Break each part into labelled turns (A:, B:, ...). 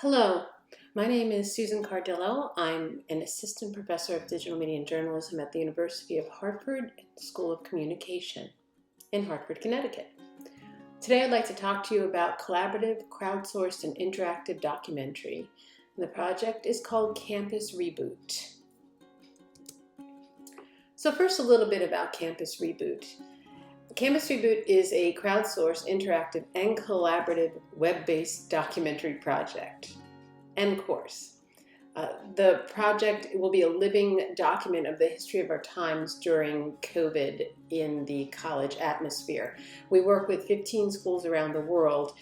A: Hello, my name is Susan Cardillo. I'm an assistant professor of digital media and journalism at the University of Hartford School of Communication in Hartford, Connecticut. Today I'd like to talk to you about collaborative, crowdsourced, and interactive documentary. The project is called Campus Reboot. So first, a little bit about Campus Reboot. Campus Reboot is a crowdsourced, interactive, and collaborative web-based documentary project and course. The project will be a living document of the history of our times during COVID in the college atmosphere. We work with 15 schools around the world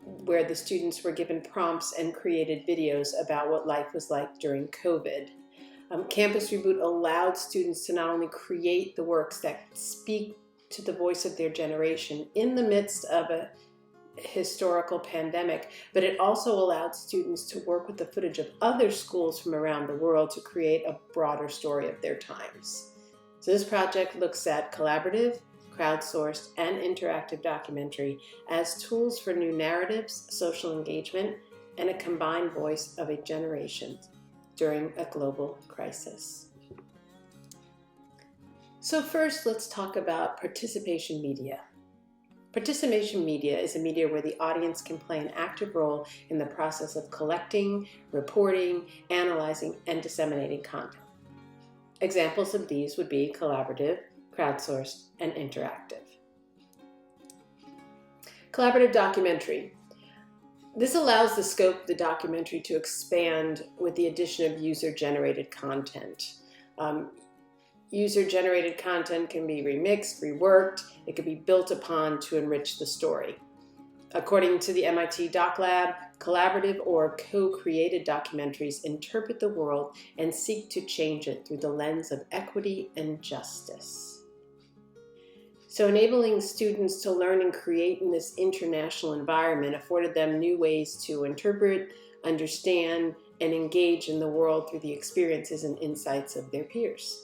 A: where the students were given prompts and created videos about what life was like during COVID. Campus Reboot allowed students to not only create the works that speak to the voice of their generation in the midst of a historical pandemic, but it also allowed students to work with the footage of other schools from around the world to create a broader story of their times. So this project looks at collaborative, crowdsourced, and interactive documentary as tools for new narratives, social engagement, and a combined voice of a generation during a global crisis. So first, let's talk about participation media. Participation media is a media where the audience can play an active role in the process of collecting, reporting, analyzing, and disseminating content. Examples of these would be collaborative, crowdsourced, and interactive. Collaborative documentary. This allows the scope of the documentary to expand with the addition of user-generated content. User-generated content can be remixed, reworked, it can be built upon to enrich the story. According to the MIT Doc Lab, collaborative or co-created documentaries interpret the world and seek to change it through the lens of equity and justice. So enabling students to learn and create in this international environment afforded them new ways to interpret, understand, and engage in the world through the experiences and insights of their peers.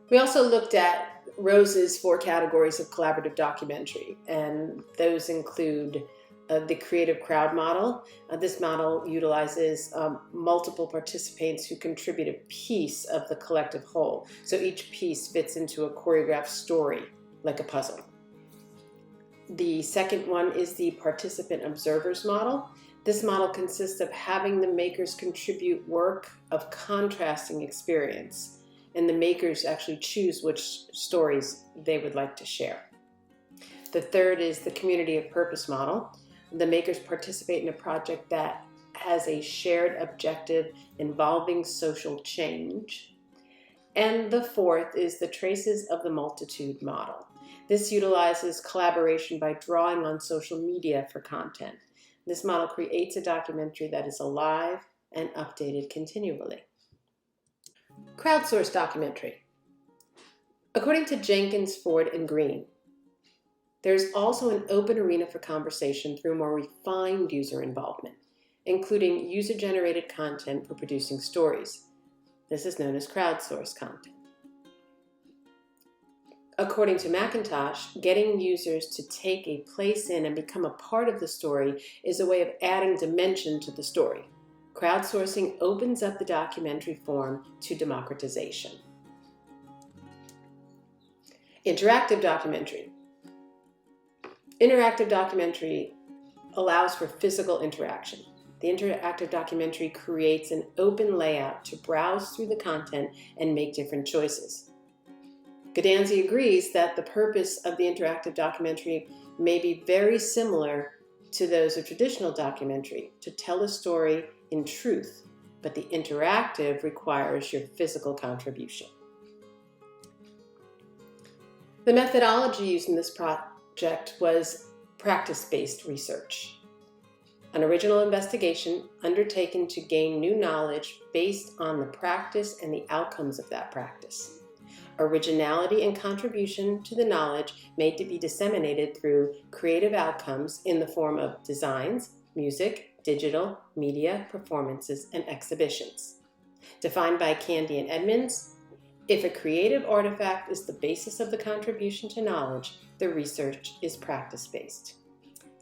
A: We also looked at Rose's 4 categories of collaborative documentary, and those include the creative crowd model. This model utilizes multiple participants who contribute a piece of the collective whole. So each piece fits into a choreographed story, like a puzzle. The second one is the participant observers model. This model consists of having the makers contribute work of contrasting experience, and the makers actually choose which stories they would like to share. The third is the community of purpose model. The makers participate in a project that has a shared objective involving social change. And the fourth is the traces of the multitude model. This utilizes collaboration by drawing on social media for content. This model creates a documentary that is alive and updated continually. Crowdsourced documentary. According to Jenkins, Ford, and Green, there's also an open arena for conversation through more refined user involvement, including user-generated content for producing stories. This is known as crowdsourced content. According to McIntosh, getting users to take a place in and become a part of the story is a way of adding dimension to the story. Crowdsourcing opens up the documentary form to democratization. Interactive documentary. Interactive documentary allows for physical interaction. The interactive documentary creates an open layout to browse through the content and make different choices. Gadanzi agrees that the purpose of the interactive documentary may be very similar to those of traditional documentary, to tell a story in truth, but the interactive requires your physical contribution. The methodology used in this project was practice-based research, an original investigation undertaken to gain new knowledge based on the practice and the outcomes of that practice. Originality and contribution to the knowledge made to be disseminated through creative outcomes in the form of designs, music, digital, media, performances, and exhibitions. Defined by Candy and Edmonds, if a creative artifact is the basis of the contribution to knowledge, the research is practice-based.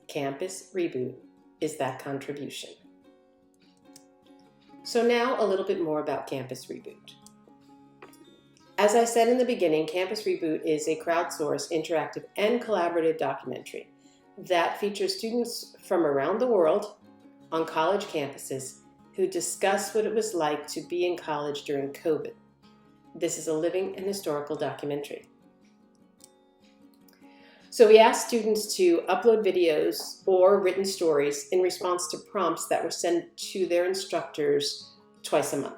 A: Campus Reboot. is that contribution. So now a little bit more about Campus Reboot. As I said in the beginning, Campus Reboot is a crowdsourced, interactive, and collaborative documentary that features students from around the world on college campuses who discuss what it was like to be in college during COVID. This is a living and historical documentary. So we asked students to upload videos or written stories in response to prompts that were sent to their instructors twice a month.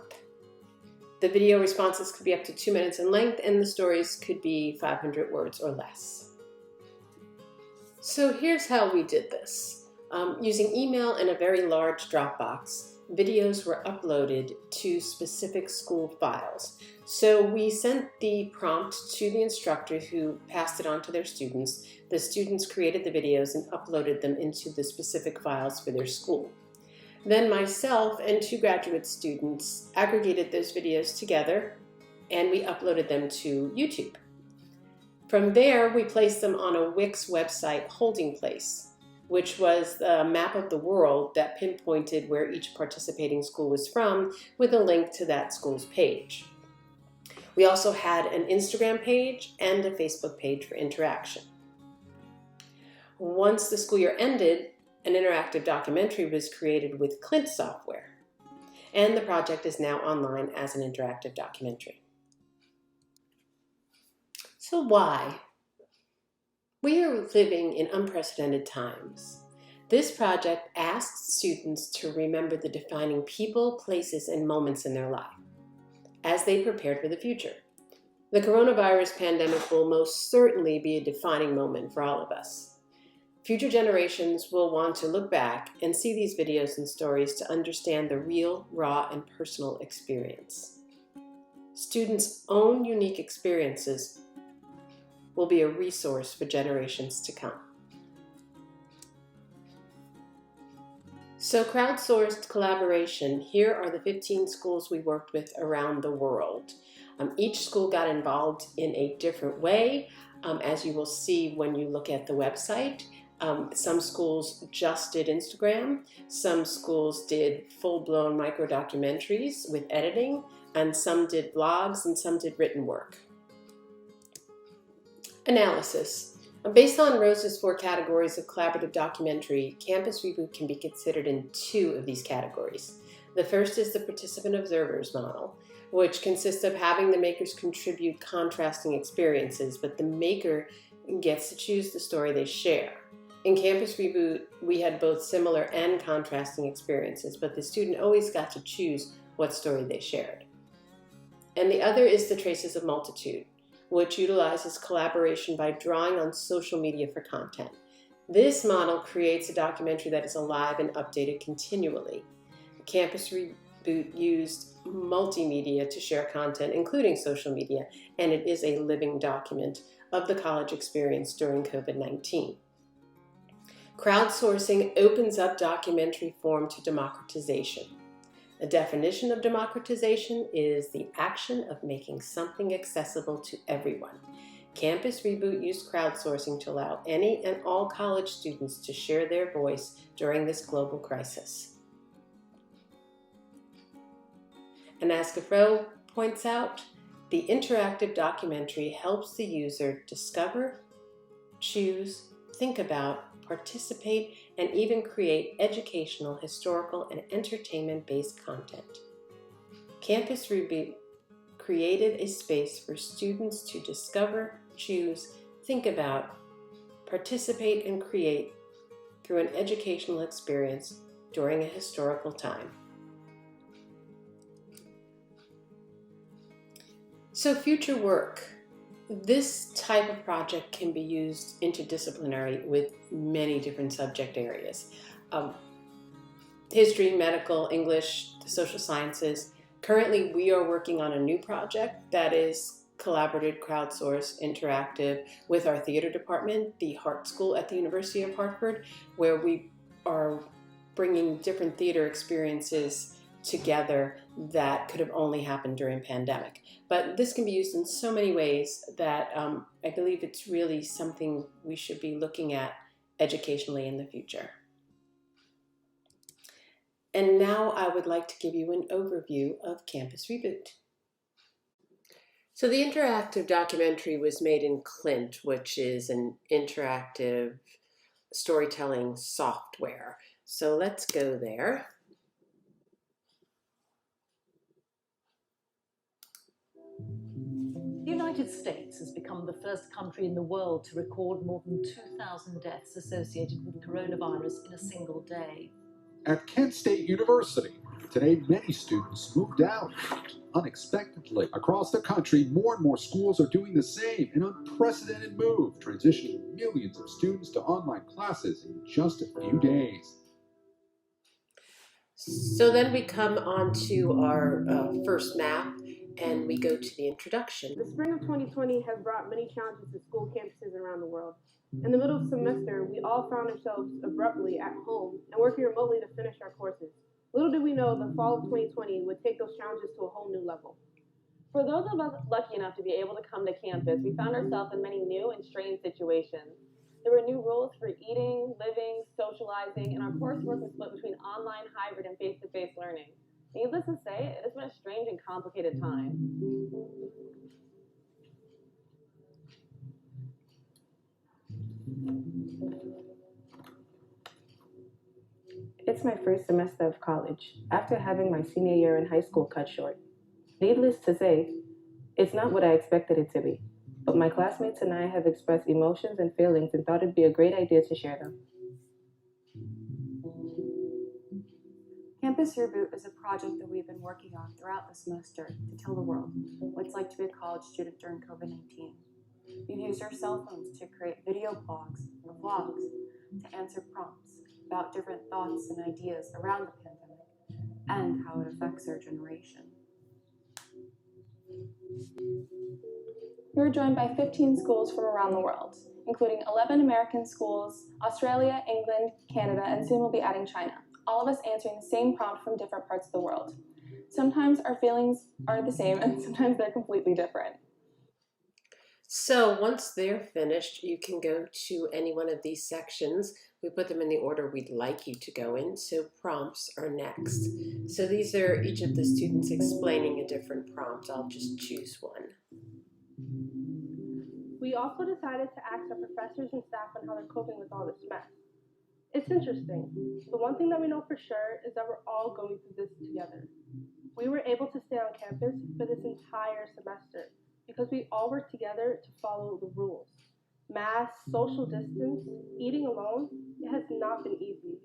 A: The video responses could be up to 2 minutes in length, and the stories could be 500 words or less. So here's how we did this. Using email and a very large Dropbox, videos were uploaded to specific school files. So we sent the prompt to the instructor who passed it on to their students. The students created the videos and uploaded them into the specific files for their school. Then myself and 2 graduate students aggregated those videos together and we uploaded them to YouTube. From there, we placed them on a Wix website holding place, which was the map of the world that pinpointed where each participating school was from with a link to that school's page. We also had an Instagram page and a Facebook page for interaction. Once the school year ended, an interactive documentary was created with Clint software, and the project is now online as an interactive documentary. So why? We are living in unprecedented times. This project asks students to remember the defining people, places, and moments in their life as they prepared for the future. The coronavirus pandemic will most certainly be a defining moment for all of us. Future generations will want to look back and see these videos and stories to understand the real, raw, and personal experience. Students' own unique experiences will be a resource for generations to come. So crowdsourced collaboration, here are the 15 schools we worked with around the world. Each school got involved in a different way, as you will see when you look at the website. Some schools just did Instagram, some schools did full-blown micro-documentaries with editing, and some did blogs and some did written work. Analysis. Based on Rose's 4 categories of collaborative documentary, Campus Reboot can be considered in 2 of these categories. The first is the participant observers model, which consists of having the makers contribute contrasting experiences, but the maker gets to choose the story they share. In Campus Reboot, we had both similar and contrasting experiences, but the student always got to choose what story they shared. And the other is the Traces of Multitude, which utilizes collaboration by drawing on social media for content. This model creates a documentary that is alive and updated continually. Campus Reboot used multimedia to share content, including social media, and it is a living document of the college experience during COVID-19. Crowdsourcing opens up documentary form to democratization. The definition of democratization is the action of making something accessible to everyone. Campus Reboot used crowdsourcing to allow any and all college students to share their voice during this global crisis. And as Gaffro points out, the interactive documentary helps the user discover, choose, think about, participate, and even create educational, historical, and entertainment-based content. Campus Reboot created a space for students to discover, choose, think about, participate, and create through an educational experience during a historical time. So future work. This type of project can be used interdisciplinary with many different subject areas. History, medical, English, the social sciences. Currently, we are working on a new project that is collaborative, crowdsourced, interactive with our theater department, the Hart School at the University of Hartford, where we are bringing different theater experiences together that could have only happened during pandemic. But this can be used in so many ways that I believe it's really something we should be looking at educationally in the future. And now I would like to give you an overview of Campus Reboot. So the interactive documentary was made in Clint, which is an interactive storytelling software. So let's go there.
B: The United States has become the first country in the world to record more than 2,000 deaths associated with coronavirus in a single day.
C: At Kent State University, today many students moved out unexpectedly. Across the country, more and more schools are doing the same, an unprecedented move, transitioning millions of students to online classes in just a few days.
A: So then we come on to our first map and we go to the introduction.
D: The spring of 2020 has brought many challenges to school campuses around the world. In the middle of the semester, we all found ourselves abruptly at home and working remotely to finish our courses. Little did we know the fall of 2020 would take those challenges to a whole new level.
E: For those of us lucky enough to be able to come to campus, we found ourselves in many new and strange situations. There were new rules for eating, living, socializing, and our coursework was split between online, hybrid, and face-to-face learning. Needless to say, it has been a strange and complicated time.
D: It's my first semester of college, after having my senior year in high school cut short. Needless to say, it's not what I expected it to be, but my classmates and I have expressed emotions and feelings and thought it'd be a great idea to share them.
F: Campus Reboot is a project that we've been working on throughout the semester to tell the world what it's like to be a college student during COVID-19. We've used our cell phones to create video blogs or vlogs to answer prompts about different thoughts and ideas around the pandemic and how it affects our generation.
G: We were joined by 15 schools from around the world, including 11 American schools, Australia, England, Canada, and soon we'll be adding China, all of us answering the same prompt from different parts of the world. Sometimes our feelings are the same and sometimes they're completely different.
A: So once they're finished, you can go to any one of these sections. We put them in the order we'd like you to go in, so prompts are next. So these are each of the students explaining a different prompt. I'll just choose one.
D: We also decided to ask our professors and staff on how they're coping with all this mess. It's interesting. The one thing that we know for sure is that we're all going through this together. We were able to stay on campus for this entire semester because we all worked together to follow the rules. Masks, social distance, eating alone, it has not been easy.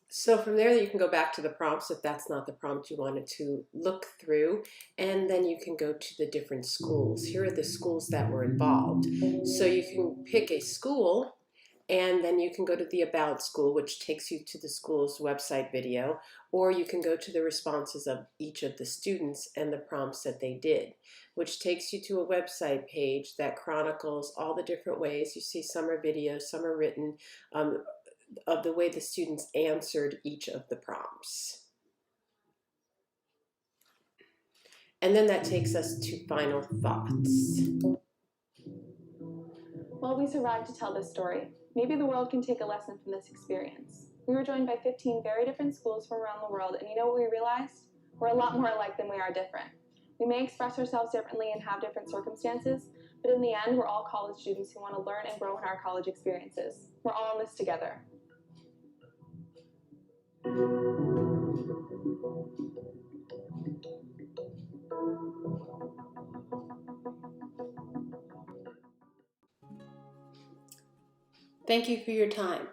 A: So from there you can go back to the prompts if that's not the prompt you wanted to look through, and then you can go to the different schools. Here are the schools that were involved. So you can pick a school and then you can go to the About School, which takes you to the school's website video, or you can go to the responses of each of the students and the prompts that they did, which takes you to a website page that chronicles all the different ways. You see some are videos, some are written, of the way the students answered each of the prompts. And then that takes us to final thoughts.
G: Well, we survived to tell this story. Maybe the world can take a lesson from this experience. We were joined by 15 very different schools from around the world, and you know what we realized? We're a lot more alike than we are different. We may express ourselves differently and have different circumstances, but in the end, we're all college students who want to learn and grow in our college experiences. We're all in this together.
A: Thank you for your time.